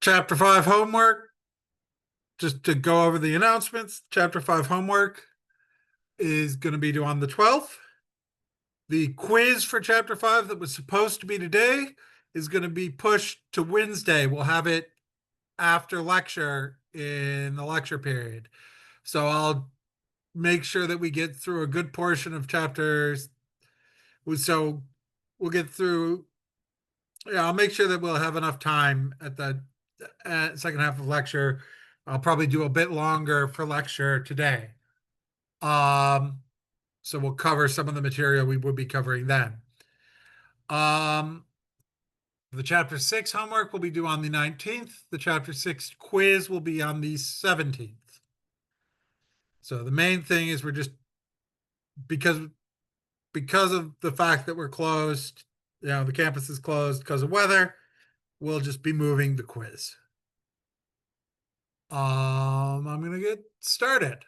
Chapter 5 homework, just to go over the announcements. Chapter 5 homework is going to be due on the 12th. The quiz for Chapter 5 that was supposed to be today is going to be pushed to Wednesday. We'll have it after lecture in the lecture period. So I'll make sure that we get through a good portion of chapters. So we'll get through, yeah, I'll make sure that we'll have enough time at the second half of lecture. I'll probably do a bit longer for lecture today. Um, so we'll cover some of the material we would be covering then. Um, the chapter 6 homework will be due on the 19th. The chapter 6 quiz will be on the 17th. So the main thing is we're just because of the fact that we're closed, the campus is closed because of weather, we'll just be moving the quiz. I'm gonna get started.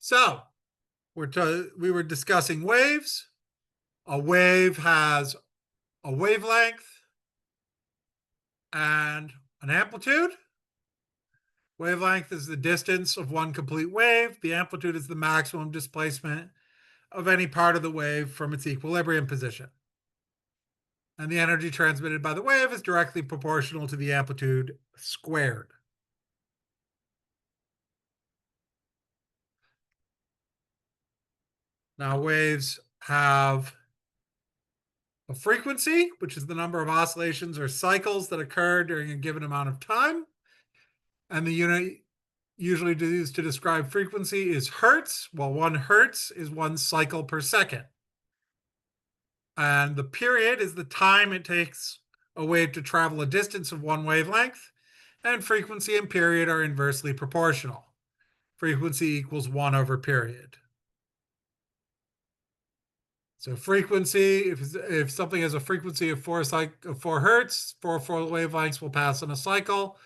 So we were discussing waves. A wave has a wavelength and an amplitude. Wavelength is the distance of one complete wave. The amplitude is the maximum displacement of any part of the wave from its equilibrium position. And the energy transmitted by the wave is directly proportional to the amplitude squared. Now, waves have a frequency, which is the number of oscillations or cycles that occur during a given amount of time. And the unit usually used to describe frequency is hertz. Well, 1 hertz is 1 cycle per second. And the period is the time it takes a wave to travel a distance of one wavelength. And frequency and period are inversely proportional. Frequency equals 1 over period. So frequency, if something has a frequency of 4 hertz, 4 full wavelengths will pass in a cycle.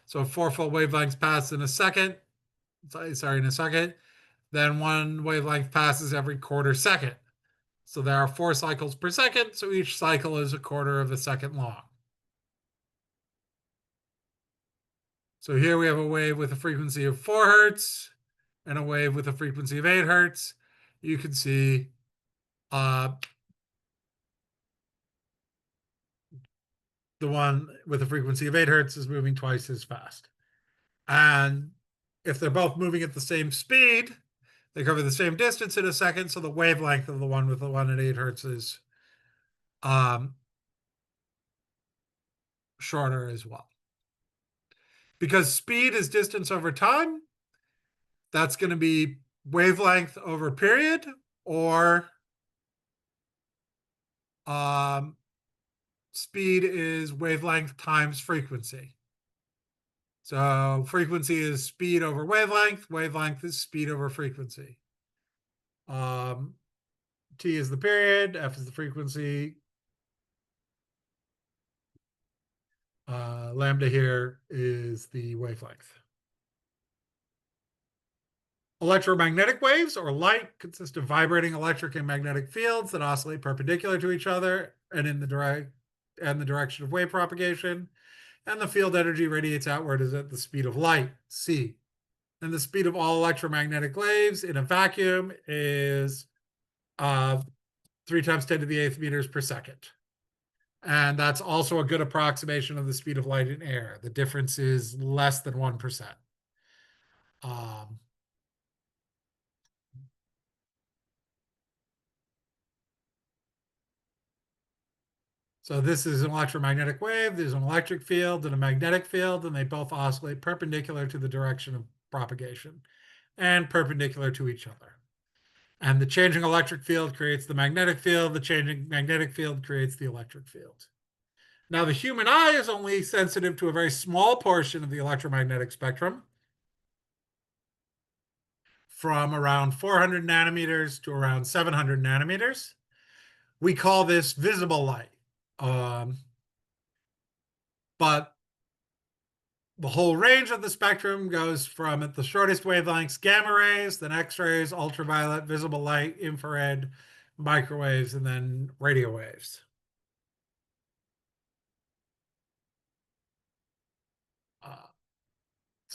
So if 4 full wavelengths pass in a second, then 1 wavelength passes every quarter second. So there are 4 cycles per second, so each cycle is a quarter of a second long. So here we have a wave with a frequency of 4 hertz and a wave with a frequency of 8 hertz. You can see the one with a frequency of 8 hertz is moving twice as fast. And if they're both moving at the same speed, they cover the same distance in a second, so the wavelength of the one with the 1 at 8 hertz is shorter as well. Because speed is distance over time, that's going to be wavelength over period, or speed is wavelength times frequency. So frequency is speed over wavelength. Wavelength is speed over frequency. T is the period. F is the frequency. Lambda here is the wavelength. Electromagnetic waves, or light, consist of vibrating electric and magnetic fields that oscillate perpendicular to each other and in the direction of wave propagation. And the field energy radiates outward is at the speed of light, c. And the speed of all electromagnetic waves in a vacuum is 3 times 10 to the 8th meters per second. And that's also a good approximation of the speed of light in air. The difference is less than 1%. So this is an electromagnetic wave. There's an electric field and a magnetic field, and they both oscillate perpendicular to the direction of propagation and perpendicular to each other. And the changing electric field creates the magnetic field. The changing magnetic field creates the electric field. Now, the human eye is only sensitive to a very small portion of the electromagnetic spectrum, from around 400 nanometers to around 700 nanometers. We call this visible light. But the whole range of the spectrum goes from, at the shortest wavelengths, gamma rays, then X-rays, ultraviolet, visible light, infrared, microwaves, and then radio waves.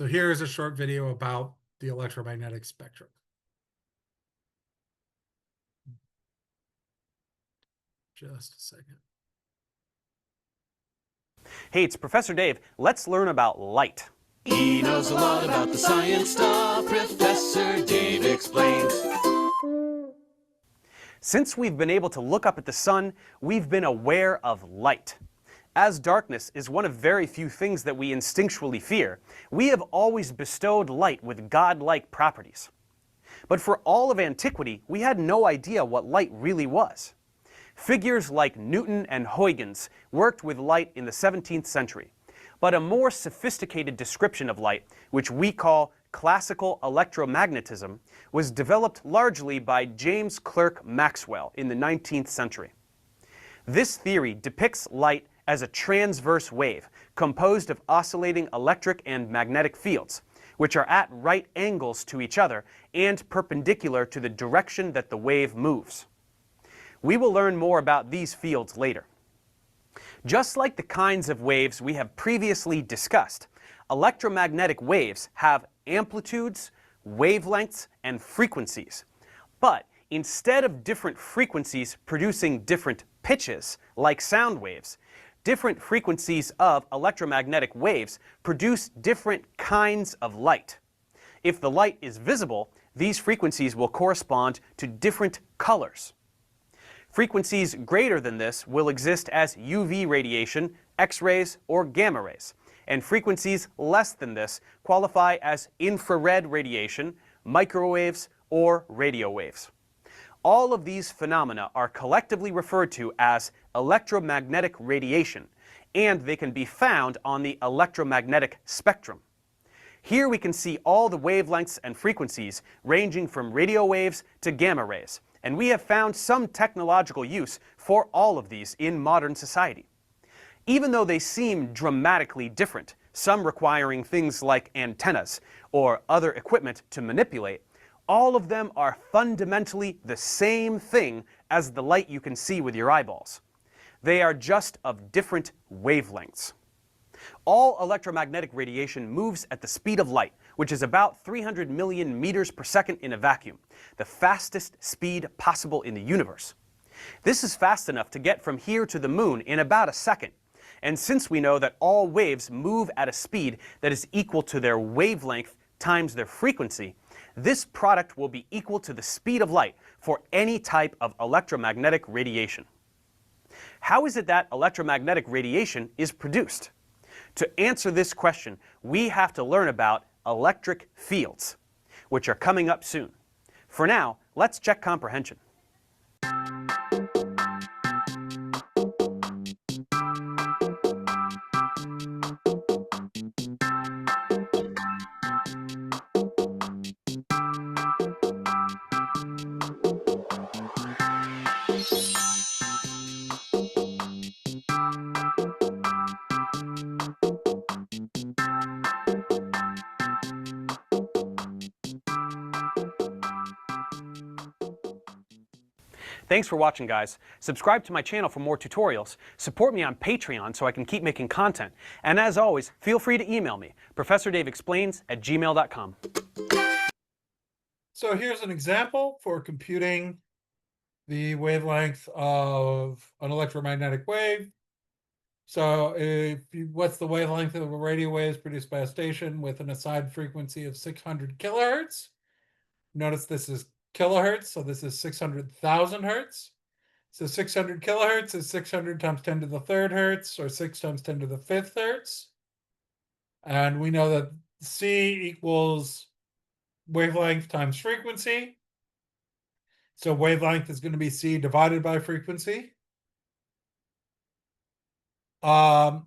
So here is a short video about the electromagnetic spectrum. Just a second. Hey, it's Professor Dave. Let's learn about light. He knows a lot about the science stuff. Professor Dave explains. Since we've been able to look up at the sun, we've been aware of light. As darkness is one of very few things that we instinctually fear, we have always bestowed light with godlike properties. But for all of antiquity, we had no idea what light really was. Figures like Newton and Huygens worked with light in the 17th century, but a more sophisticated description of light, which we call classical electromagnetism, was developed largely by James Clerk Maxwell in the 19th century. This theory depicts light as a transverse wave composed of oscillating electric and magnetic fields, which are at right angles to each other and perpendicular to the direction that the wave moves. We will learn more about these fields later. Just like the kinds of waves we have previously discussed, electromagnetic waves have amplitudes, wavelengths, and frequencies. But instead of different frequencies producing different pitches, like sound waves, different frequencies of electromagnetic waves produce different kinds of light. If the light is visible, these frequencies will correspond to different colors. Frequencies greater than this will exist as UV radiation, X-rays, or gamma rays, and frequencies less than this qualify as infrared radiation, microwaves, or radio waves. All of these phenomena are collectively referred to as electromagnetic radiation, and they can be found on the electromagnetic spectrum. Here we can see all the wavelengths and frequencies ranging from radio waves to gamma rays, and we have found some technological use for all of these in modern society. Even though they seem dramatically different, some requiring things like antennas or other equipment to manipulate, all of them are fundamentally the same thing as the light you can see with your eyeballs. They are just of different wavelengths. All electromagnetic radiation moves at the speed of light, which is about 300 million meters per second in a vacuum, the fastest speed possible in the universe. This is fast enough to get from here to the moon in about a second. And since we know that all waves move at a speed that is equal to their wavelength times their frequency, this product will be equal to the speed of light for any type of electromagnetic radiation. How is it that electromagnetic radiation is produced? To answer this question, we have to learn about electric fields, which are coming up soon. For now, let's check comprehension. Thanks for watching, guys. Subscribe to my channel for more tutorials. Support me on Patreon so I can keep making content. And as always, feel free to email me, ProfessorDaveExplains@gmail.com. So here's an example for computing the wavelength of an electromagnetic wave. So what's the wavelength of a radio wave produced by a station with an assigned frequency of 600 kilohertz? Notice this is kilohertz, so this is 600,000 hertz. So 600 kilohertz is 600 times 10 to the third hertz, or 6 times 10 to the fifth hertz. And we know that C equals wavelength times frequency. So wavelength is going to be C divided by frequency. And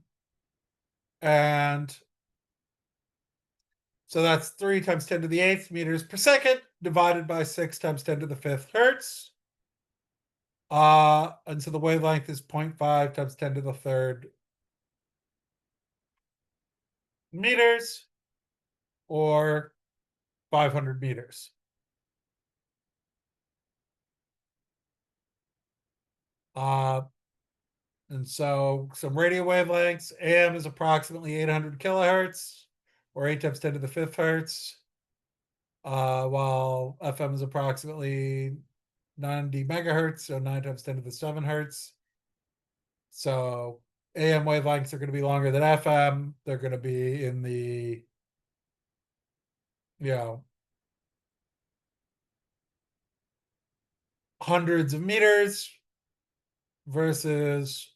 so that's 3 times 10 to the 8th meters per second divided by 6 times 10 to the 5th hertz. And so the wavelength is 0.5 times 10 to the 3rd meters, or 500 meters. And so some radio wavelengths, AM is approximately 800 kilohertz, or 8 times 10 to the 5th hertz. While FM is approximately 90 megahertz, so 9 times 10 to the 7 hertz. So AM wavelengths are going to be longer than FM. They're going to be in the, hundreds of meters versus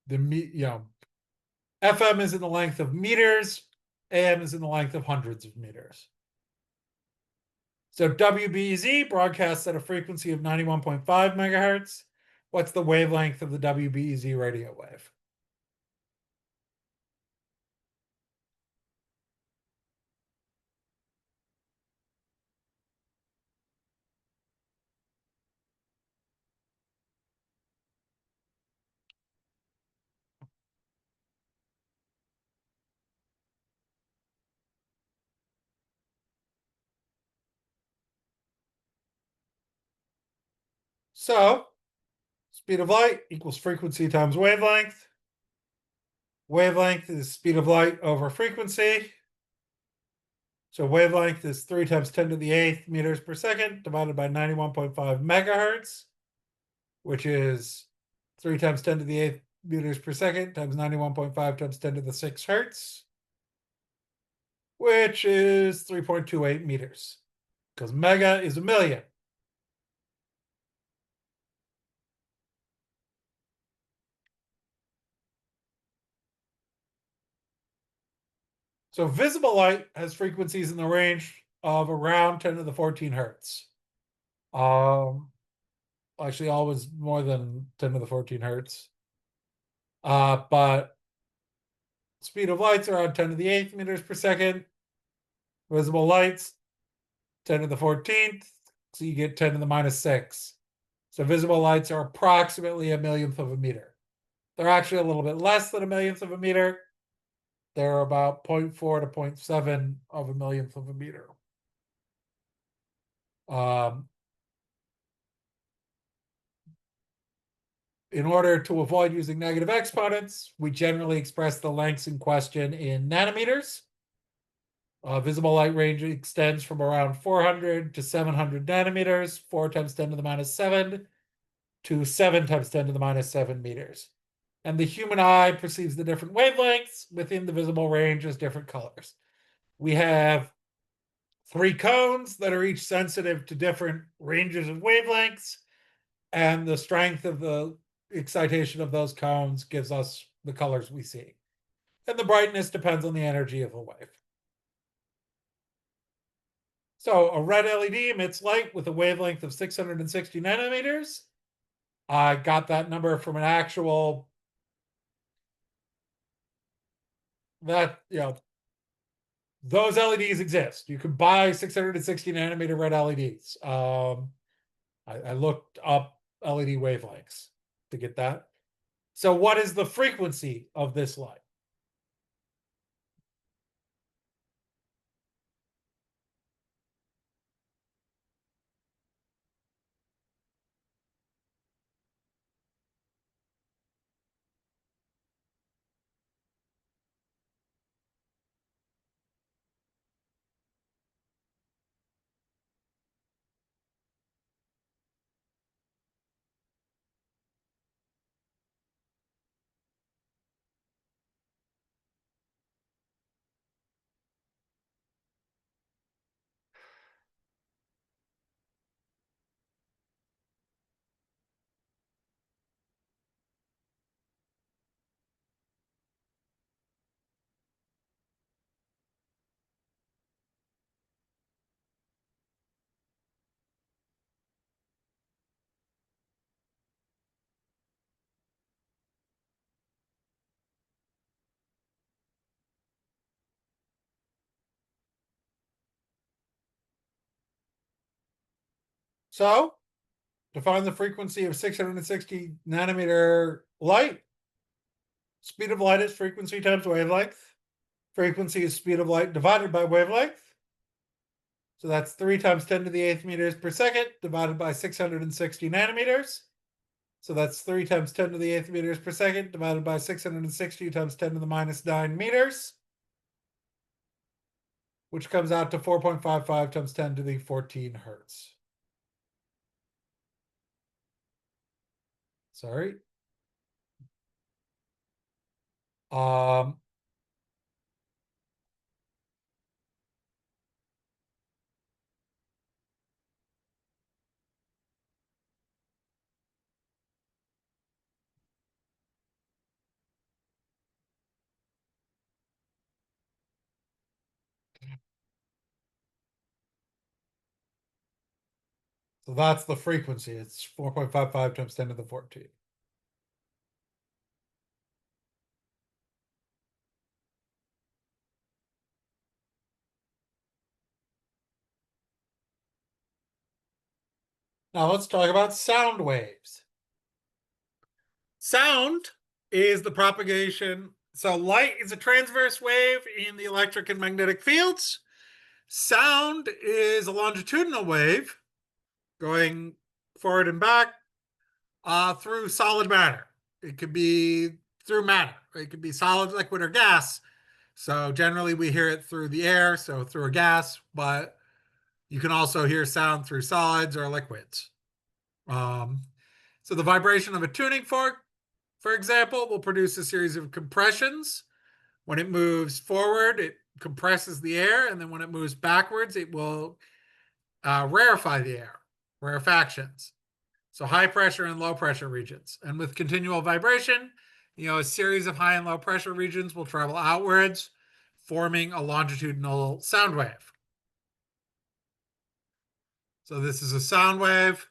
the FM is in the length of meters, AM is in the length of hundreds of meters. So WBEZ broadcasts at a frequency of 91.5 megahertz. What's the wavelength of the WBEZ radio wave? So, speed of light equals frequency times wavelength. Wavelength is speed of light over frequency. So wavelength is 3 times 10 to the 8th meters per second divided by 91.5 megahertz, which is 3 times 10 to the 8th meters per second times 91.5 times 10 to the 6 hertz, which is 3.28 meters, because mega is a million. So visible light has frequencies in the range of around 10 to the 14 hertz. Actually always more than 10 to the 14 hertz. But speed of light's around 10 to the 8th meters per second. Visible light's 10 to the 14th, so you get 10 to the minus 6. So visible lights are approximately a millionth of a meter. They're actually a little bit less than a millionth of a meter. They're about 0.4 to 0.7 of a millionth of a meter. In order to avoid using negative exponents, we generally express the lengths in question in nanometers. Visible light range extends from around 400 to 700 nanometers, 4 times 10 to the minus 7 to 7 times 10 to the minus 7 meters. And the human eye perceives the different wavelengths within the visible range as different colors. We have 3 cones that are each sensitive to different ranges of wavelengths, and the strength of the excitation of those cones gives us the colors we see. And the brightness depends on the energy of the wave. So a red LED emits light with a wavelength of 660 nanometers. I got that number from an actual, those LEDs exist. You can buy 660 nanometer red LEDs. I looked up LED wavelengths to get that. So what is the frequency of this light? So to find the frequency of 660 nanometer light, speed of light is frequency times wavelength. Frequency is speed of light divided by wavelength. So that's 3 times 10 to the 8th meters per second divided by 660 nanometers. So that's 3 times 10 to the 8th meters per second divided by 660 times 10 to the minus 9 meters, which comes out to 4.55 times 10 to the 14 hertz. Sorry. Um, so that's the frequency. It's 4.55 times 10 to the 14. Now let's talk about sound waves. Sound is the propagation. So light is a transverse wave in the electric and magnetic fields. Sound is a longitudinal wave going forward and back through solid matter. It could be through matter. It could be solid, liquid, or gas. So generally we hear it through the air, so through a gas, but you can also hear sound through solids or liquids. So the vibration of a tuning fork, for example, will produce a series of compressions. When it moves forward, it compresses the air, and then when it moves backwards, it will rarefy the air, rarefactions. So high pressure and low pressure regions. And with continual vibration, a series of high and low pressure regions will travel outwards, forming a longitudinal sound wave. So this is a sound wave.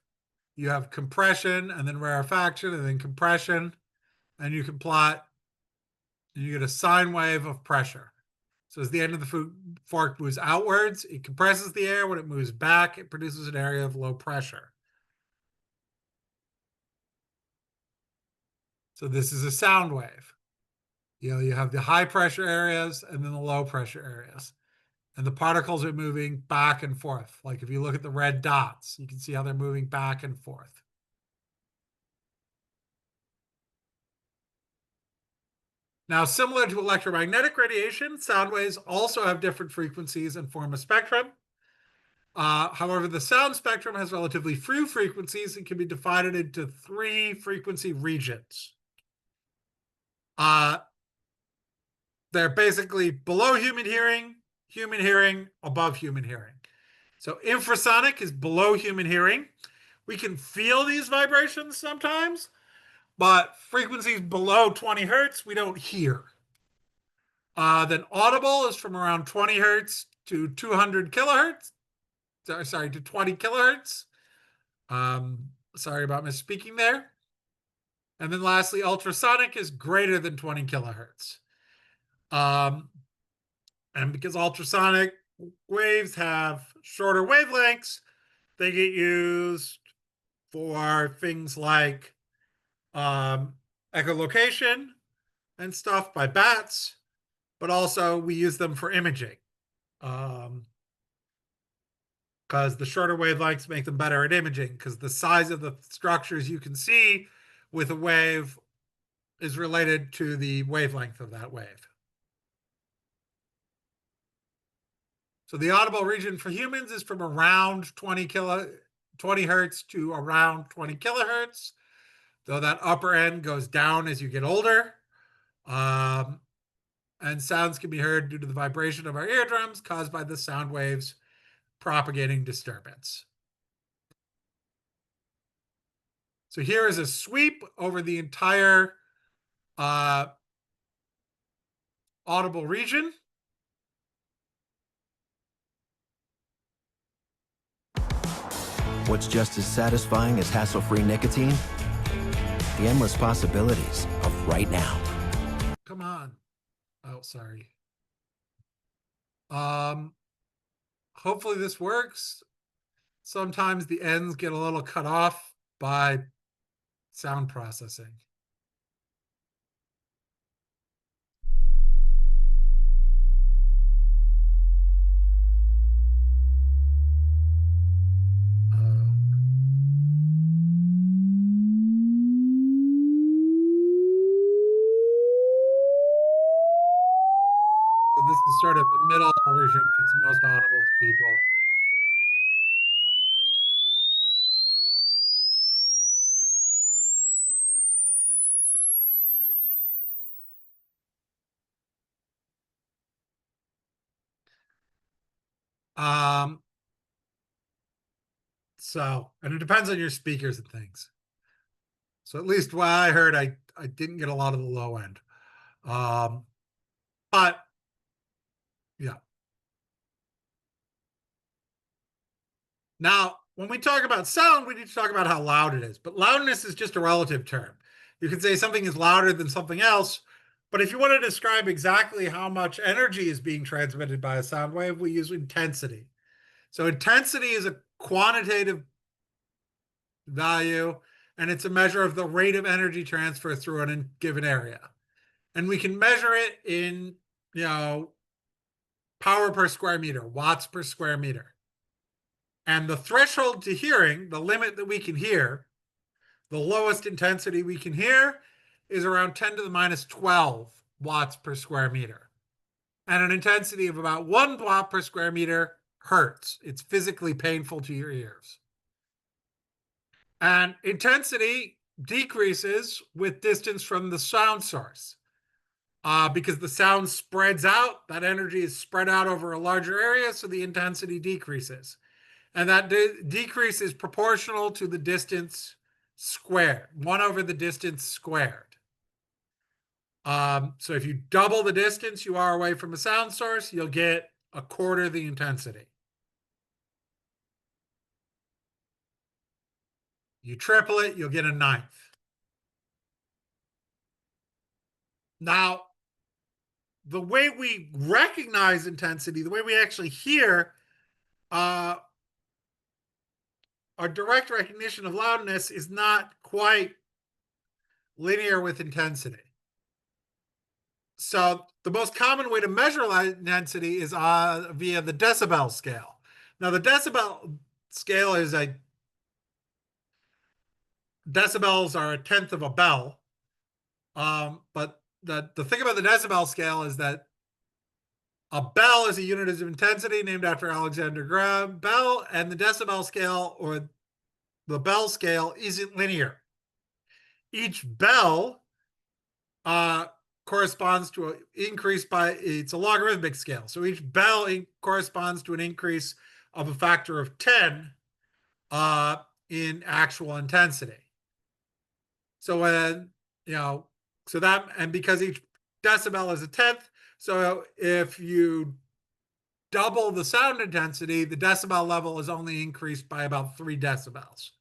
You have compression and then rarefaction and then compression. And you can plot, and you get a sine wave of pressure. So as the end of the fork moves outwards, it compresses the air. When it moves back, it produces an area of low pressure. So this is a sound wave. You have the high pressure areas and then the low pressure areas. And the particles are moving back and forth. Like if you look at the red dots, you can see how they're moving back and forth. Now, similar to electromagnetic radiation, sound waves also have different frequencies and form a spectrum. However, the sound spectrum has relatively few frequencies and can be divided into 3 frequency regions. They're basically below human hearing, above human hearing. So infrasonic is below human hearing. We can feel these vibrations sometimes, but frequencies below 20 hertz, we don't hear. Then audible is from around 20 hertz to 200 kilohertz. Sorry, to 20 kilohertz. Sorry about misspeaking there. And then lastly, ultrasonic is greater than 20 kilohertz. And because ultrasonic waves have shorter wavelengths, they get used for things like echolocation and stuff by bats, but also we use them for imaging because the shorter wavelengths make them better at imaging because the size of the structures you can see with a wave is related to the wavelength of that wave. So the audible region for humans is from around 20 hertz to around 20 kilohertz, though that upper end goes down as you get older. And sounds can be heard due to the vibration of our eardrums caused by the sound waves propagating disturbance. So here is a sweep over the entire audible region. What's just as satisfying as hassle-free nicotine? The endless possibilities of right now. Come on. Oh, sorry. Hopefully this works. Sometimes the ends get a little cut off by sound processing. the sort of the middle version that's most audible to people. Um, and it depends on your speakers and things. So at least what I heard, I didn't get a lot of the low end. But yeah. Now, when we talk about sound, we need to talk about how loud it is. But loudness is just a relative term. You can say something is louder than something else, but if you want to describe exactly how much energy is being transmitted by a sound wave, we use intensity. So intensity is a quantitative value, and it's a measure of the rate of energy transfer through a given area. And we can measure it in, power per square meter, watts per square meter. And the threshold to hearing, the limit that we can hear, the lowest intensity we can hear is around 10 to the minus 12 watts per square meter. And an intensity of about 1 watt per square meter hurts. It's physically painful to your ears. And intensity decreases with distance from the sound source. Because the sound spreads out, that energy is spread out over a larger area, so the intensity decreases. And that decrease is proportional to the distance squared, 1 over the distance squared. So if you double the distance you are away from a sound source, you'll get a quarter the intensity. You triple it, you'll get a ninth. Now, the way we recognize intensity, the way we actually hear, our direct recognition of loudness is not quite linear with intensity. So the most common way to measure intensity is via the decibel scale. Now, the decibel scale is decibels are 1/10 of a bell. But the thing about the decibel scale is that a bell is a unit of intensity named after Alexander Graham Bell, and the decibel scale or the bell scale isn't linear. Each bell corresponds to an increase it's a logarithmic scale. So each bell corresponds to an increase of a factor of 10 in actual intensity. So when, and because each decibel is 1/10, so if you double the sound intensity, the decibel level is only increased by about 3 decibels.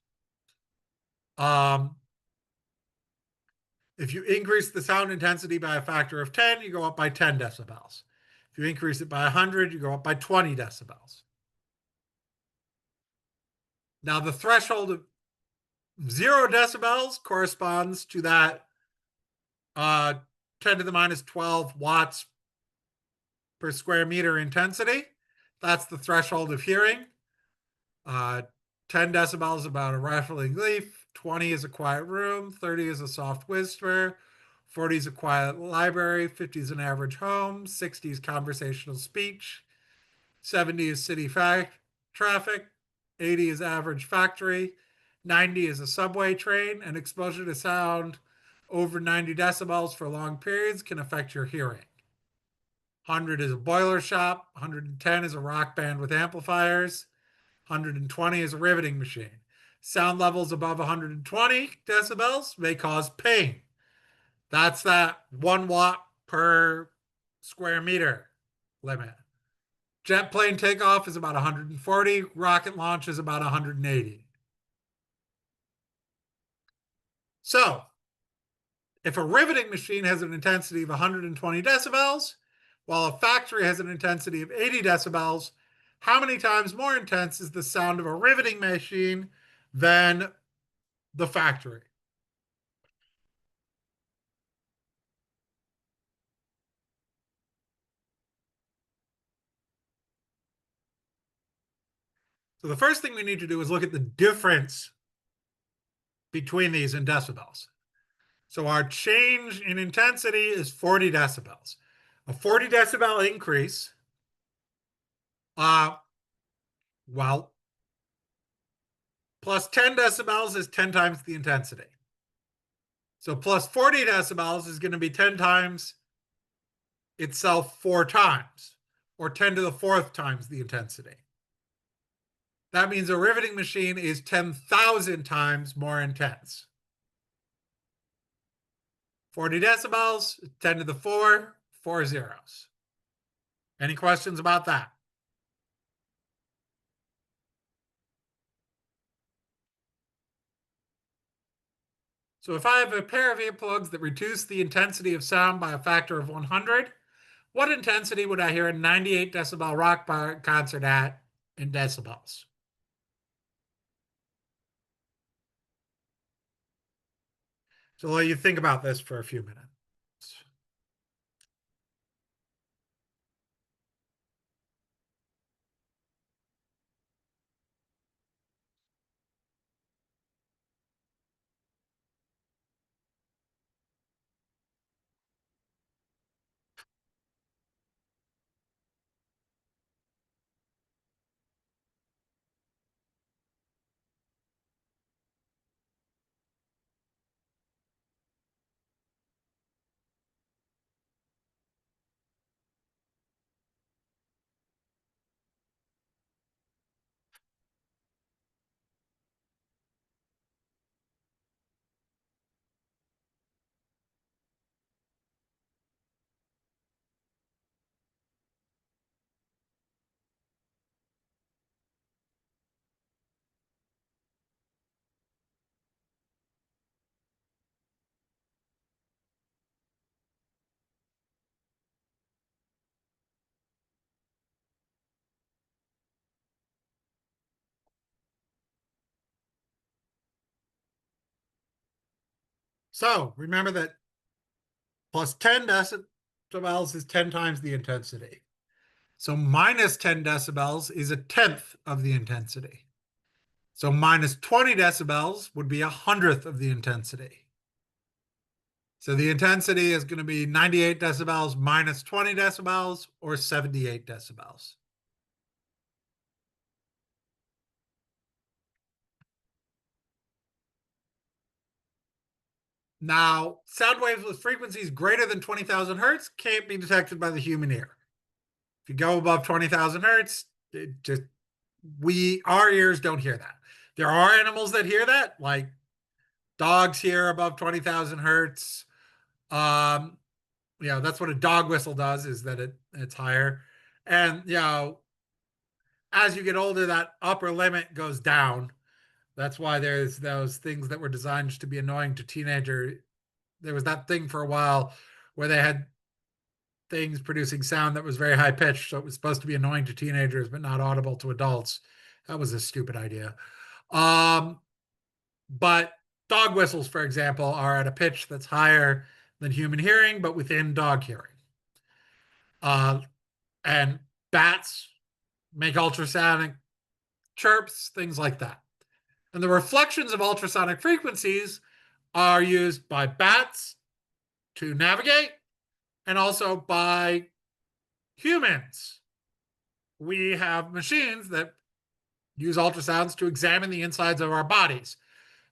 If you increase the sound intensity by a factor of 10, you go up by 10 decibels. If you increase it by 100, you go up by 20 decibels. Now, the threshold of 0 decibels corresponds to that 10 to the minus 12 watts per square meter intensity. That's the threshold of hearing. 10 decibels is about a rattling leaf, 20 is a quiet room, 30 is a soft whisper, 40 is a quiet library, 50 is an average home, 60 is conversational speech, 70 is city traffic, 80 is average factory, 90 is a subway train, and exposure to sound over 90 decibels for long periods can affect your hearing. 100 is a boiler shop, 110 is a rock band with amplifiers, 120 is a riveting machine. Sound levels above 120 decibels may cause pain. That's that 1 watt per square meter limit. Jet plane takeoff is about 140. Rocket launch is about 180. So, if a riveting machine has an intensity of 120 decibels, while a factory has an intensity of 80 decibels, how many times more intense is the sound of a riveting machine than the factory? So the first thing we need to do is look at the difference between these in decibels. So our change in intensity is 40 decibels. A 40 decibel increase, well, plus 10 decibels is 10 times the intensity. So plus 40 decibels is going to be 10 times itself 4 times, or 10 to the 4th times the intensity. That means a riveting machine is 10,000 times more intense. 40 decibels, 10 to the 4, 4 zeros. Any questions about that? So if I have a pair of earplugs that reduce the intensity of sound by a factor of 100, what intensity would I hear a 98 decibel rock concert at in decibels? So I'll let you think about this for a few minutes. So remember that plus 10 decibels is 10 times the intensity. So minus 10 decibels is a tenth of the intensity. So minus 20 decibels would be 100th of the intensity. So the intensity is going to be 98 decibels minus 20 decibels, or 78 decibels. Now, sound waves with frequencies greater than 20,000 hertz can't be detected by the human ear. If you go above 20,000 hertz, our ears don't hear that. There are animals that hear that, like dogs hear above 20,000 hertz. That's what a dog whistle does, is that it's higher. And, as you get older, that upper limit goes down. That's why there's those things that were designed to be annoying to teenagers. There was that thing for a while where they had things producing sound that was very high pitched, so it was supposed to be annoying to teenagers but not audible to adults. That was a stupid idea. But dog whistles, for example, are at a pitch that's higher than human hearing, but within dog hearing. And bats make ultrasonic chirps, things like that. And the reflections of ultrasonic frequencies are used by bats to navigate, and also by humans. We have machines that use ultrasounds to examine the insides of our bodies,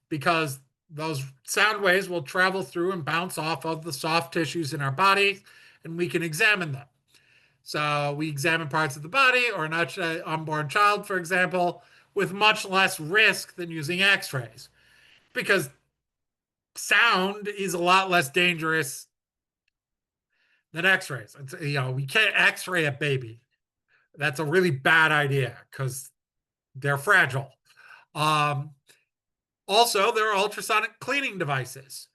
because those sound waves will travel through and bounce off of the soft tissues in our body, and we can examine them. So we examine parts of the body, or an unborn child, for example, with much less risk than using x-rays, because sound is a lot less dangerous than x-rays. We can't x-ray a baby. That's a really bad idea because they're fragile. Also, there are ultrasonic cleaning devices.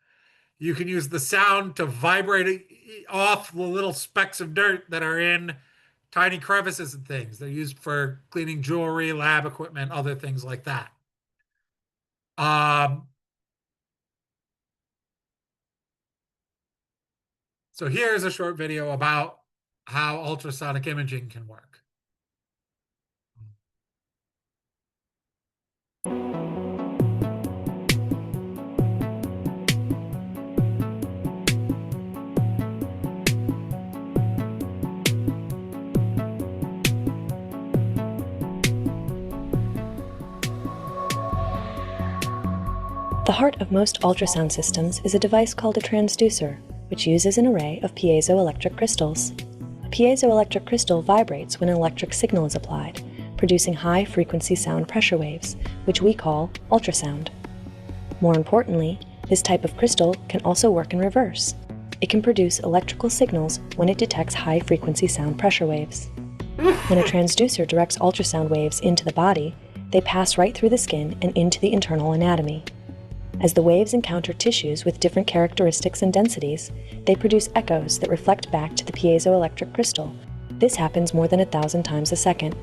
You can use the sound to vibrate off the little specks of dirt that are in tiny crevices and things. They're used for cleaning jewelry, lab equipment, other things like that. So here's a short video about how ultrasonic imaging can work. The heart of most ultrasound systems is a device called a transducer, which uses an array of piezoelectric crystals. A piezoelectric crystal vibrates when an electric signal is applied, producing high-frequency sound pressure waves, which we call ultrasound. More importantly, this type of crystal can also work in reverse. It can produce electrical signals when it detects high-frequency sound pressure waves. When a transducer directs ultrasound waves into the body, they pass right through the skin and into the internal anatomy. As the waves encounter tissues with different characteristics and densities, they produce echoes that reflect back to the piezoelectric crystal. This happens more than 1,000 times a second.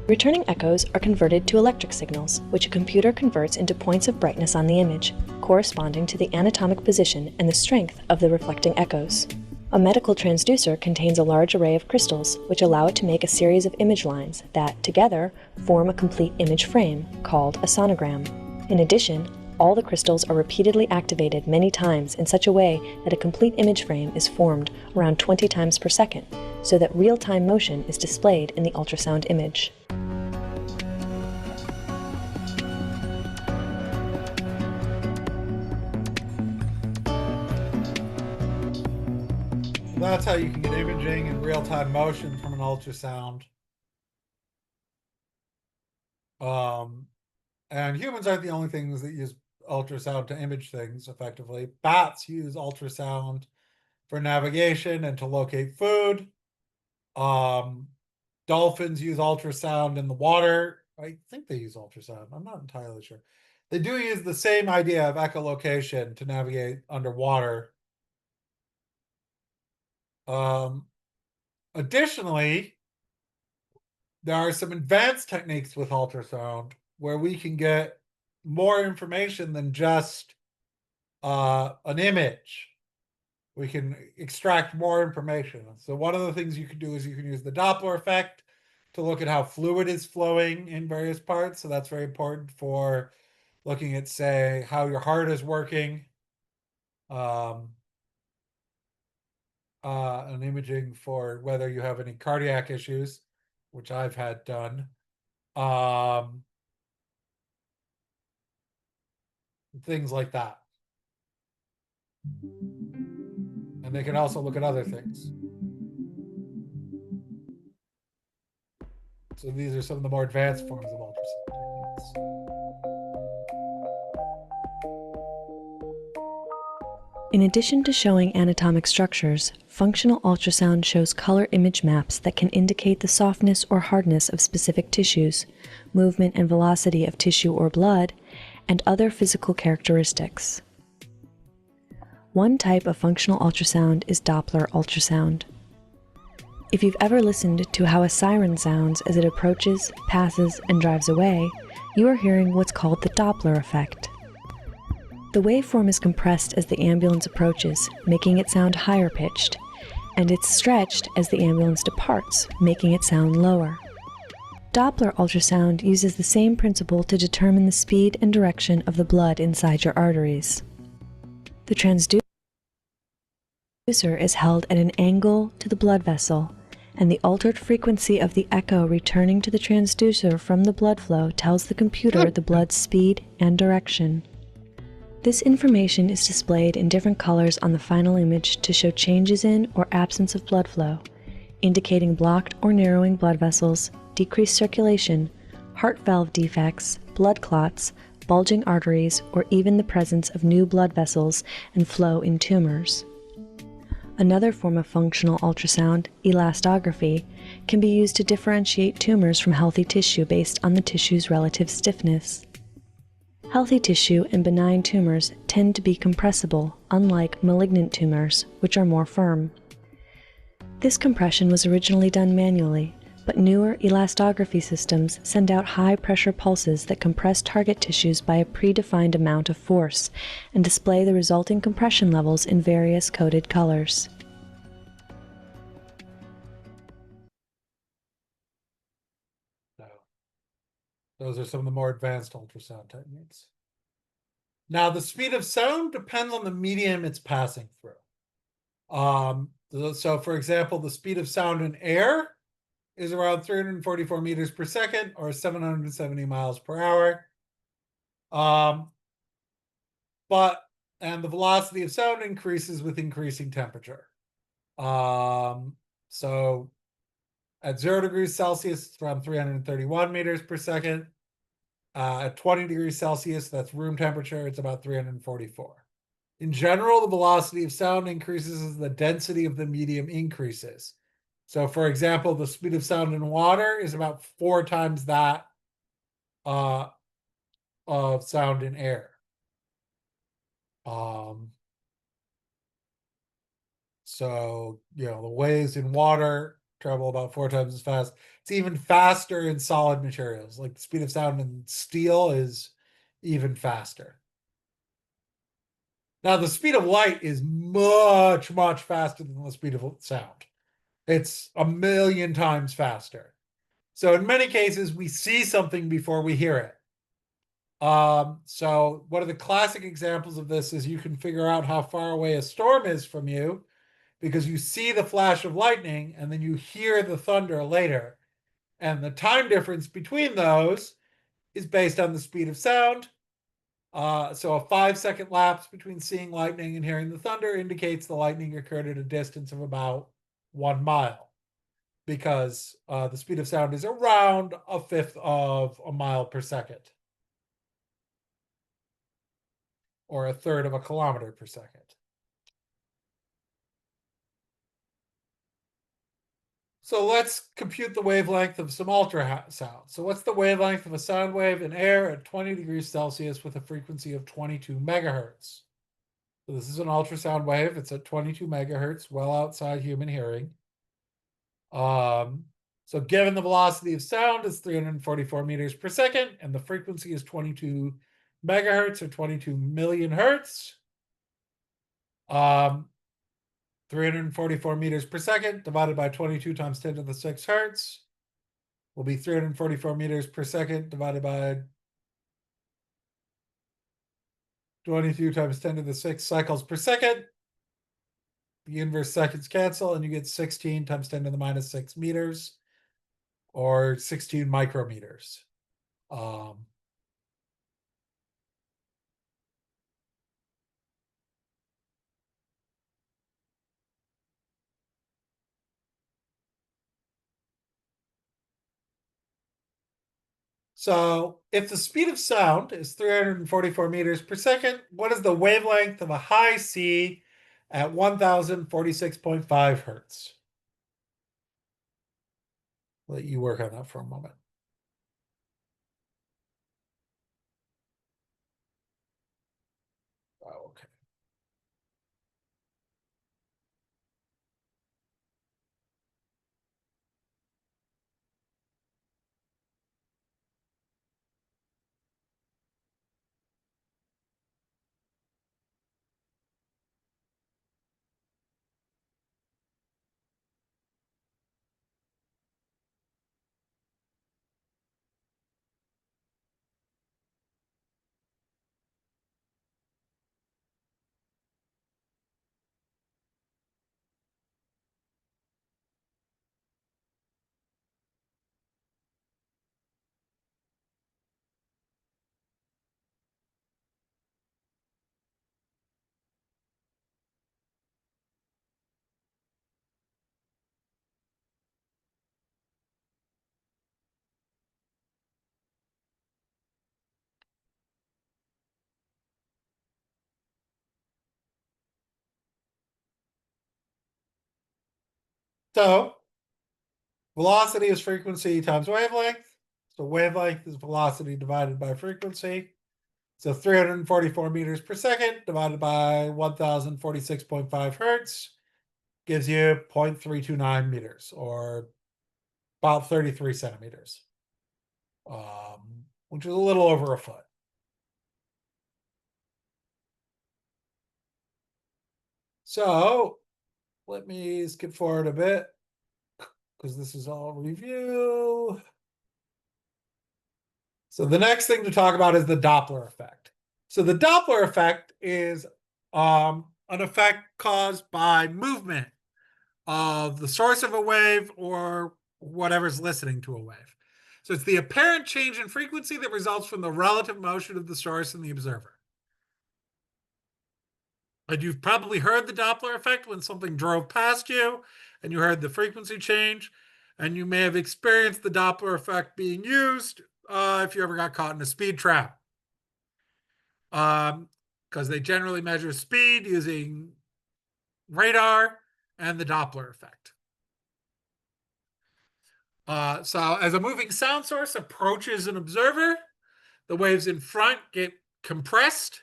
Returning echoes are converted to electric signals, which a computer converts into points of brightness on the image, corresponding to the anatomic position and the strength of the reflecting echoes. A medical transducer contains a large array of crystals, which allow it to make a series of image lines that, together, form a complete image frame, called a sonogram. In addition, all the crystals are repeatedly activated many times in such a way that a complete image frame is formed around 20 times per second, so that real-time motion is displayed in the ultrasound image. That's how you can get imaging and real-time motion from an ultrasound. And humans aren't the only things that use ultrasound to image things effectively. Bats use ultrasound for navigation and to locate food. Dolphins use ultrasound in the water. I think they use ultrasound. I'm not entirely sure. They do use the same idea of echolocation to navigate underwater. Additionally, there are some advanced techniques with ultrasound where we can get more information than just an image. We can extract more information. So one of the things you can do is you can use the Doppler effect to look at how fluid is flowing in various parts. So that's very important for looking at, say, how your heart is working. And imaging for whether you have any cardiac issues, which I've had done. Things like that. And they can also look at other things. So these are some of the more advanced forms of ultrasound techniques. In addition to showing anatomic structures, functional ultrasound shows color image maps that can indicate the softness or hardness of specific tissues, movement and velocity of tissue or blood, and other physical characteristics. One type of functional ultrasound is Doppler ultrasound. If you've ever listened to how a siren sounds as it approaches, passes, and drives away, you are hearing what's called the Doppler effect. The waveform is compressed as the ambulance approaches, making it sound higher pitched, and it's stretched as the ambulance departs, making it sound lower. Doppler ultrasound uses the same principle to determine the speed and direction of the blood inside your arteries. The transducer is held at an angle to the blood vessel, and the altered frequency of the echo returning to the transducer from the blood flow tells the computer the blood's speed and direction. This information is displayed in different colors on the final image to show changes in or absence of blood flow, indicating blocked or narrowing blood vessels, decreased circulation, heart valve defects, blood clots, bulging arteries, or even the presence of new blood vessels and flow in tumors. Another form of functional ultrasound, elastography, can be used to differentiate tumors from healthy tissue based on the tissue's relative stiffness. Healthy tissue and benign tumors tend to be compressible, unlike malignant tumors, which are more firm. This compression was originally done manually, but newer elastography systems send out high-pressure pulses that compress target tissues by a predefined amount of force and display the resulting compression levels in various coded colors. Those are some of the more advanced ultrasound techniques. Now, the speed of sound depends on the medium it's passing through. So, for example, the speed of sound in air is around 344 meters per second or 770 miles per hour. and the velocity of sound increases with increasing temperature. So at 0 degrees Celsius, it's around 331 meters per second. At 20 degrees Celsius, that's room temperature, it's about 344. In general, the velocity of sound increases as the density of the medium increases. So, for example, the speed of sound in water is about 4 times that of sound in air. So, the waves in water travel about 4 times as fast. It's even faster in solid materials. Like the speed of sound in steel is even faster. Now, the speed of light is much, much faster than the speed of sound. It's 1,000,000 times faster. So in many cases, we see something before we hear it. So one of the classic examples of this is you can figure out how far away a storm is from you because you see the flash of lightning and then you hear the thunder later. And the time difference between those is based on the speed of sound. So a 5-second lapse between seeing lightning and hearing the thunder indicates the lightning occurred at a distance of about 1 mile because the speed of sound is around 1/5 of a mile per second, or 1/3 of a kilometer per second. So let's compute the wavelength of some ultrasound. So what's the wavelength of a sound wave in air at 20 degrees Celsius with a frequency of 22 megahertz? So this is an ultrasound wave. It's at 22 megahertz, well outside human hearing. So given the velocity of sound is 344 meters per second, and the frequency is 22 megahertz or 22 million hertz. 344 meters per second divided by 22 times 10 to the 6 hertz will be 344 meters per second divided by 22 times 10 to the 6 cycles per second. The inverse seconds cancel, and you get 16 times 10 to the minus 6 meters, or 16 micrometers. So if the speed of sound is 344 meters per second, what is the wavelength of a high C at 1046.5 hertz? Let you work on that for a moment. Oh, okay. So velocity is frequency times wavelength. So wavelength is velocity divided by frequency. So 344 meters per second divided by 1046.5 hertz gives you 0.329 meters, or about 33 centimeters, which is a little over a foot. So let me skip forward a bit because this is all review. So the next thing to talk about is the Doppler effect. So the Doppler effect is an effect caused by movement of the source of a wave or whatever's listening to a wave. So it's the apparent change in frequency that results from the relative motion of the source and the observer. And you've probably heard the Doppler effect when something drove past you and you heard the frequency change. And you may have experienced the Doppler effect being used if you ever got caught in a speed trap. Because they generally measure speed using radar and the Doppler effect. So as a moving sound source approaches an observer, the waves in front get compressed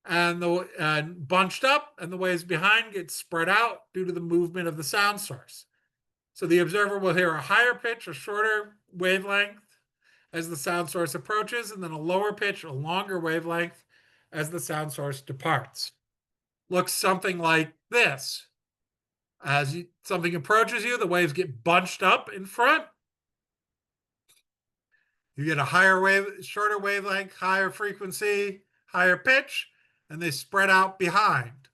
and bunched up, and the waves behind get spread out due to the movement of the sound source. So the observer will hear a higher pitch, a shorter wavelength as the sound source approaches, and then a lower pitch, a longer wavelength as the sound source departs. Looks something like this. As something approaches you, the waves get bunched up in front. You get a higher wave, shorter wavelength, higher frequency, higher pitch, and they spread out behind.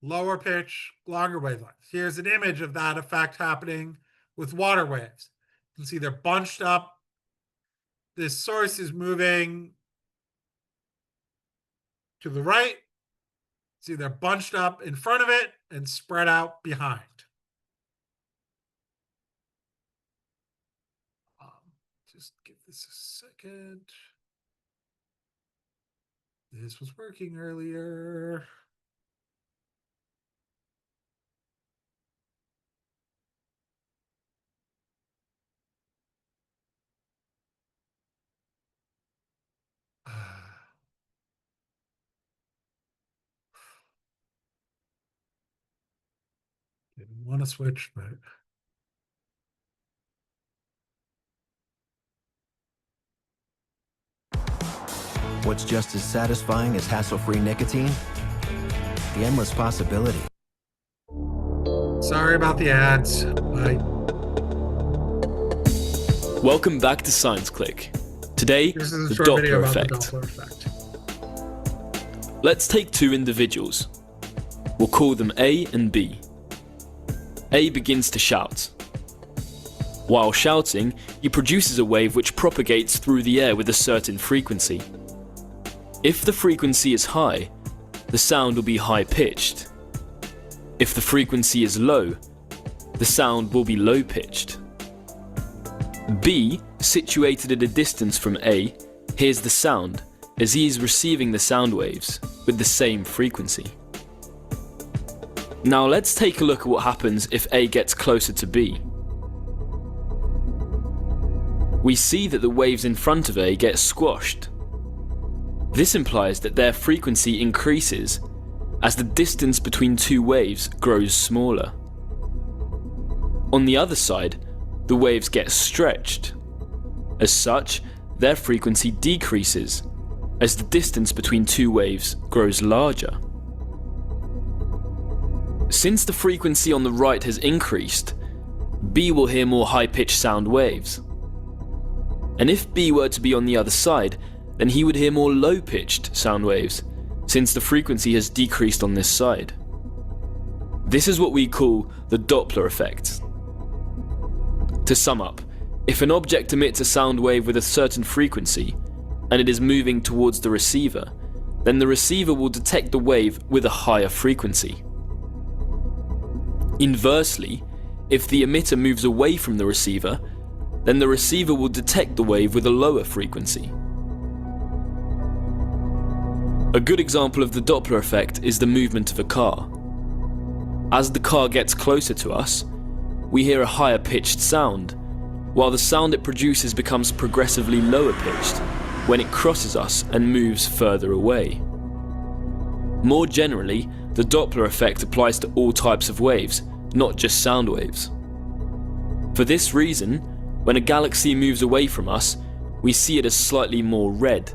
Lower pitch, longer wavelength. Here's an image of that effect happening with water waves. You can see they're bunched up. This source is moving to the right. See, they're bunched up in front of it and spread out behind. Just give this a second. This was working earlier. Didn't want to switch, but What's just as satisfying as hassle-free nicotine? The endless possibility. sorry about the ads. Bye. Welcome back to Science Click. Today, This is a the short video Doppler about effect. the Doppler effect. Let's take two individuals. We'll call them A and B. A begins to shout. While shouting, he produces a wave which propagates through the air with a certain frequency. If the frequency is high, the sound will be high-pitched. If the frequency is low, the sound will be low-pitched. B, situated at a distance from A, hears the sound as he is receiving the sound waves with the same frequency. Now let's take a look at what happens if A gets closer to B. We see that the waves in front of A get squashed. This implies that their frequency increases as the distance between two waves grows smaller. On the other side, the waves get stretched. As such, their frequency decreases as the distance between two waves grows larger. Since the frequency on the right has increased, B will hear more high-pitched sound waves. And if B were to be on the other side, then he would hear more low-pitched sound waves, since the frequency has decreased on this side. This is what we call the Doppler effect. To sum up, if an object emits a sound wave with a certain frequency, and it is moving towards the receiver, then the receiver will detect the wave with a higher frequency. Inversely, if the emitter moves away from the receiver, then the receiver will detect the wave with a lower frequency. A good example of the Doppler effect is the movement of a car. As the car gets closer to us, we hear a higher pitched sound, while the sound it produces becomes progressively lower pitched when it crosses us and moves further away. More generally, the Doppler effect applies to all types of waves, not just sound waves. For this reason, when a galaxy moves away from us, we see it as slightly more red,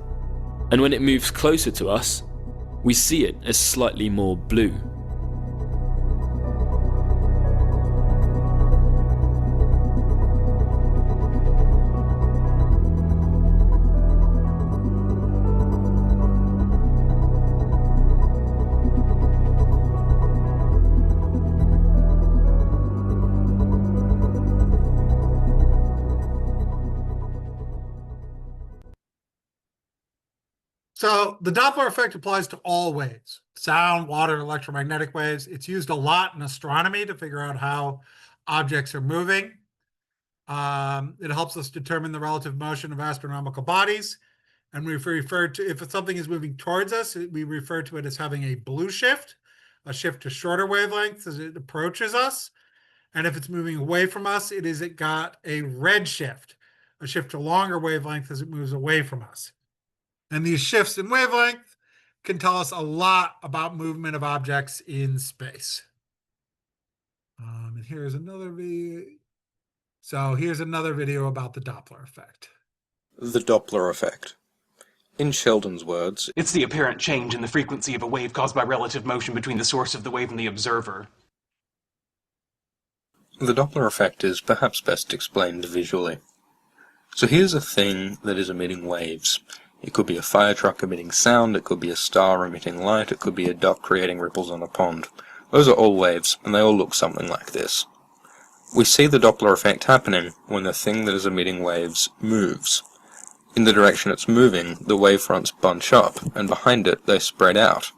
and when it moves closer to us, we see it as slightly more blue. So the Doppler effect applies to all waves, sound, water, electromagnetic waves. It's used a lot in astronomy to figure out how objects are moving. It helps us determine the relative motion of astronomical bodies. And we refer to, if something is moving towards us, we refer to it as having a blue shift, a shift to shorter wavelengths as it approaches us. And if it's moving away from us, it got a red shift, a shift to longer wavelength as it moves away from us. And these shifts in wavelength can tell us a lot about movement of objects in space. And here's another video. So here's another video about the Doppler effect. The Doppler effect. In Sheldon's words, It's the apparent change in the frequency of a wave caused by relative motion between the source of the wave and the observer. the Doppler effect is perhaps best explained visually. So here's a thing that is emitting waves. It could be a fire truck emitting sound, it could be a star emitting light, it could be a duck creating ripples on a pond. Those are all waves, and they all look something like this. We see the Doppler effect happening when the thing that is emitting waves moves. In the direction it's moving, the wavefronts bunch up, and behind it they spread out.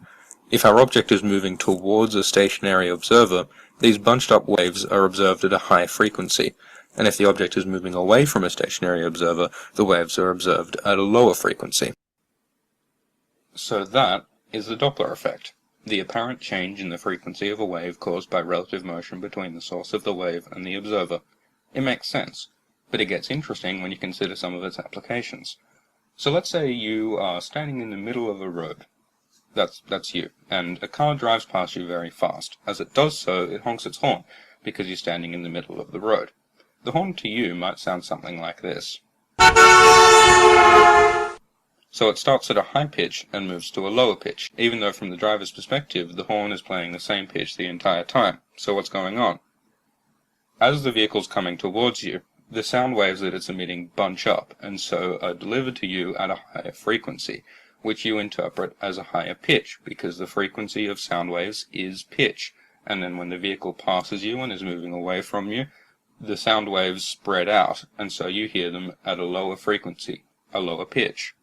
If our object is moving towards a stationary observer, these bunched up waves are observed at a high frequency, and if the object is moving away from a stationary observer, the waves are observed at a lower frequency. So that is the Doppler effect, the apparent change in the frequency of a wave caused by relative motion between the source of the wave and the observer. It makes sense, but it gets interesting when you consider some of its applications. So let's say you are standing in the middle of a road. That's you, and a car drives past you very fast. As it does so, it honks its horn, because you're standing in the middle of the road. The horn to you might sound something like this. So it starts at a high pitch and moves to a lower pitch, even though from the driver's perspective the horn is playing the same pitch the entire time. So what's going on? As the vehicle's coming towards you, the sound waves that it's emitting bunch up, and so are delivered to you at a higher frequency, which you interpret as a higher pitch, because the frequency of sound waves is pitch, and then when the vehicle passes you and is moving away from you, the sound waves spread out, and so you hear them at a lower frequency, a lower pitch.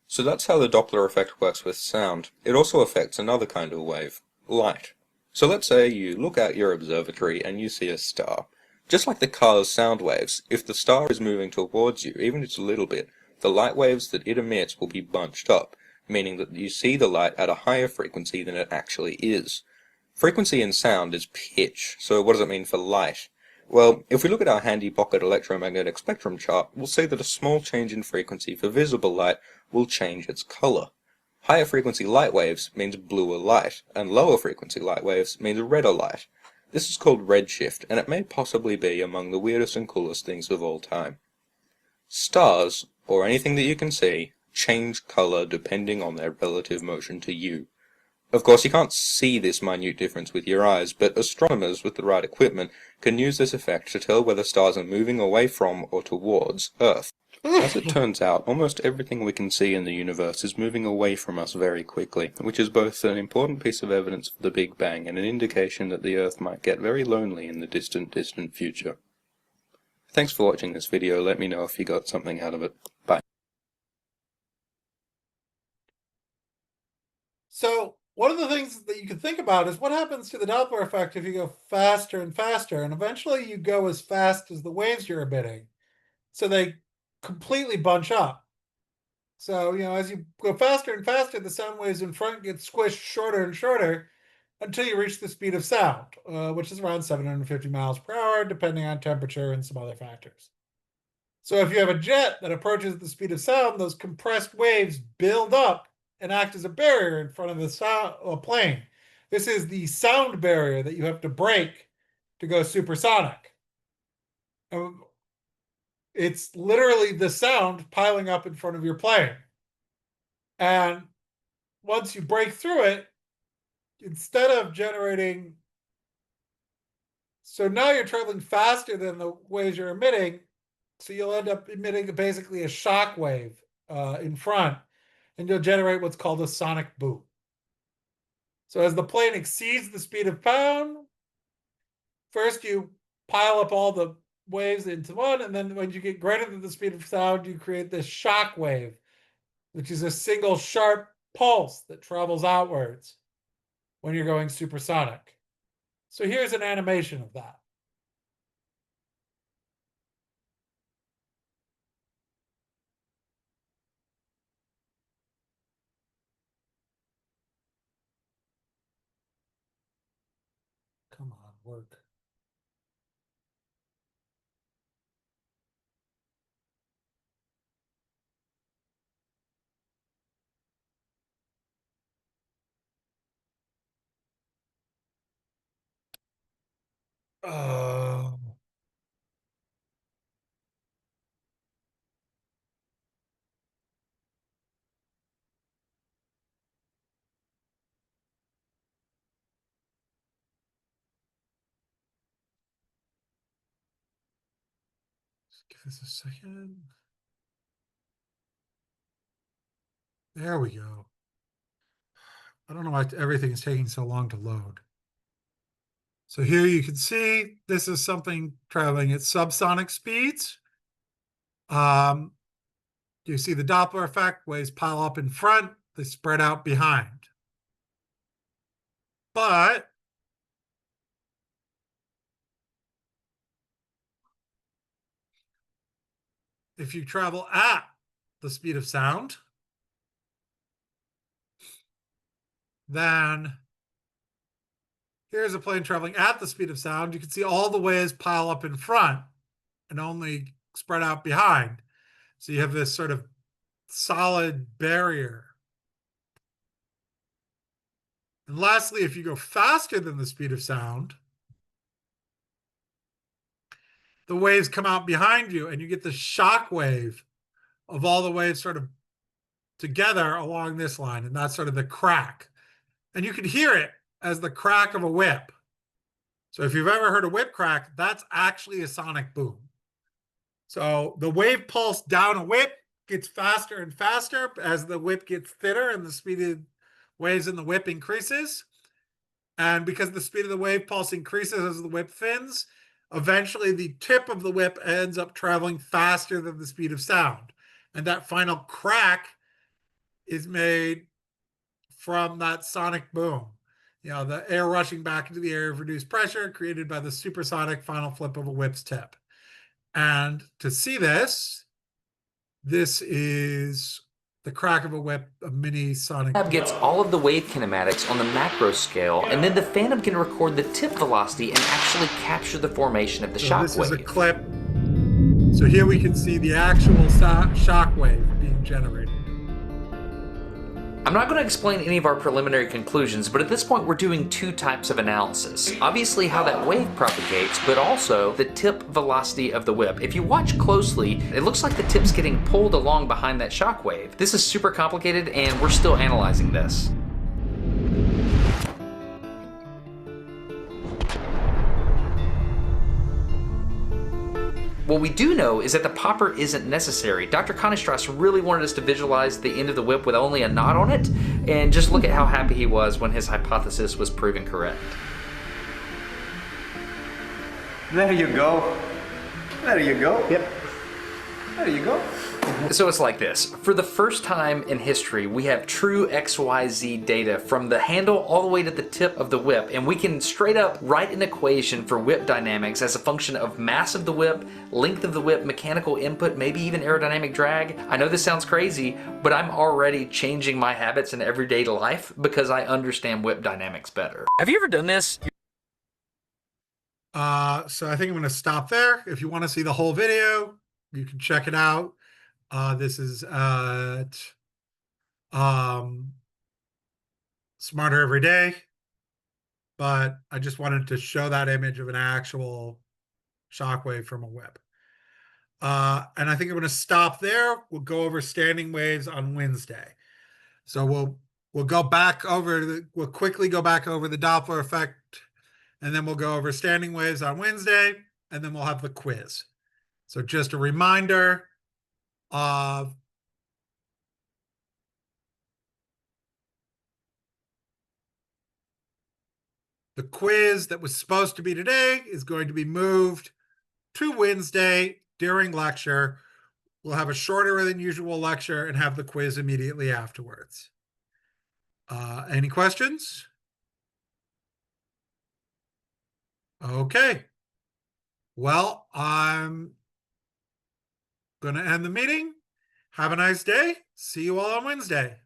So that's how the Doppler effect works with sound. It also affects another kind of wave, light. So let's say you look out your observatory and you see a star. Just like the car's sound waves, if the star is moving towards you, even just a little bit, the light waves that it emits will be bunched up, meaning that you see the light at a higher frequency than it actually is. Frequency in sound is pitch, so what does it mean for light? Well, if we look at our handy pocket electromagnetic spectrum chart, we'll see that a small change in frequency for visible light will change its color. Higher frequency light waves means bluer light, and lower frequency light waves means redder light. This is called redshift, and it may possibly be among the weirdest and coolest things of all time. Stars, or anything that you can see, change color depending on their relative motion to you. Of course, you can't see this minute difference with your eyes, but astronomers with the right equipment can use this effect to tell whether stars are moving away from or towards Earth. As it turns out, almost everything we can see in the universe is moving away from us very quickly, which is both an important piece of evidence for the Big Bang and an indication that the Earth might get very lonely in the distant future. Thanks for watching this video. Let me know if you got something out of it. Bye. So one of the things that you can think about is what happens to the Doppler effect if you go faster and faster, and eventually you go as fast as the waves you're emitting. So they completely bunch up. So, as you go faster and faster, the sound waves in front get squished shorter and shorter until you reach the speed of sound, which is around 750 miles per hour, depending on temperature and some other factors. So if you have a jet that approaches the speed of sound, those compressed waves build up and act as a barrier in front of the plane. This is the sound barrier that you have to break to go supersonic. It's literally the sound piling up in front of your plane. And once you break through it, instead of generating, so now you're traveling faster than the waves you're emitting, so you'll end up emitting basically a shock wave in front, and you'll generate what's called a sonic boom. So as the plane exceeds the speed of sound, first you pile up all the waves into one, and then when you get greater than the speed of sound, you create this shock wave which is a single sharp pulse that travels outwards when you're going supersonic. So here's an animation of that. Come on, work. Oh. Give this a second. There we go. I don't know why everything is taking so long to load. So here you can see this is something traveling at subsonic speeds. You see the Doppler effect, waves pile up in front, they spread out behind. But if you travel at the speed of sound, then here's a plane traveling at the speed of sound. You can see all the waves pile up in front and only spread out behind. So you have this sort of solid barrier. And lastly, if you go faster than the speed of sound, the waves come out behind you and you get the shock wave of all the waves sort of together along this line. And that's sort of the crack. And you can hear it as the crack of a whip. So if you've ever heard a whip crack, that's actually a sonic boom. So the wave pulse down a whip gets faster and faster as the whip gets thinner and the speed of waves in the whip increases. And because the speed of the wave pulse increases as the whip thins, eventually the tip of the whip ends up traveling faster than the speed of sound. And that final crack is made from that sonic boom. You know, the air rushing back into the area of reduced pressure created by the supersonic final flip of a whip's tip. And to see this, this is the crack of a whip, a mini sonic. Lab gets all of the wave kinematics on the macro scale, and then the Phantom can record the tip velocity and actually capture the formation of the shock This wave. is a clip. So here we can see the actual shock wave being generated. I'm not going to explain any of our preliminary conclusions, but at this point we're doing two types of analysis. Obviously how that wave propagates, but also the tip velocity of the whip. If you watch closely, it looks like the tip's getting pulled along behind that shock wave. This is super complicated and we're still analyzing this. What we do know is that the popper isn't necessary. Dr. Konistrass really wanted us to visualize the end of the whip with only a knot on it, and just look at how happy he was when his hypothesis was proven correct. There you go. There you go. Yep. There you go. So it's like this. For the first time in history, we have true XYZ data from the handle all the way to the tip of the whip, and we can straight up write an equation for whip dynamics as a function of mass of the whip, length of the whip, mechanical input, maybe even aerodynamic drag. I know this sounds crazy, but I'm already changing my habits in everyday life because I understand whip dynamics better. Have you ever done this? So I think I'm going to stop there. If you want to see the whole video, you can check it out. This is at Smarter Every Day, but I just wanted to show that image of an actual shockwave from a whip. And I think I'm going to stop there. We'll go over standing waves on Wednesday. So we'll go back over we'll quickly go back over the Doppler effect, and then we'll go over standing waves on Wednesday, and then we'll have the quiz. So just a reminder of the quiz that was supposed to be today is going to be moved to Wednesday during lecture, We'll have a shorter than usual lecture and have the quiz immediately afterwards. Any questions? Okay. Well, I'm going to end the meeting. Have a nice day. See you all on Wednesday.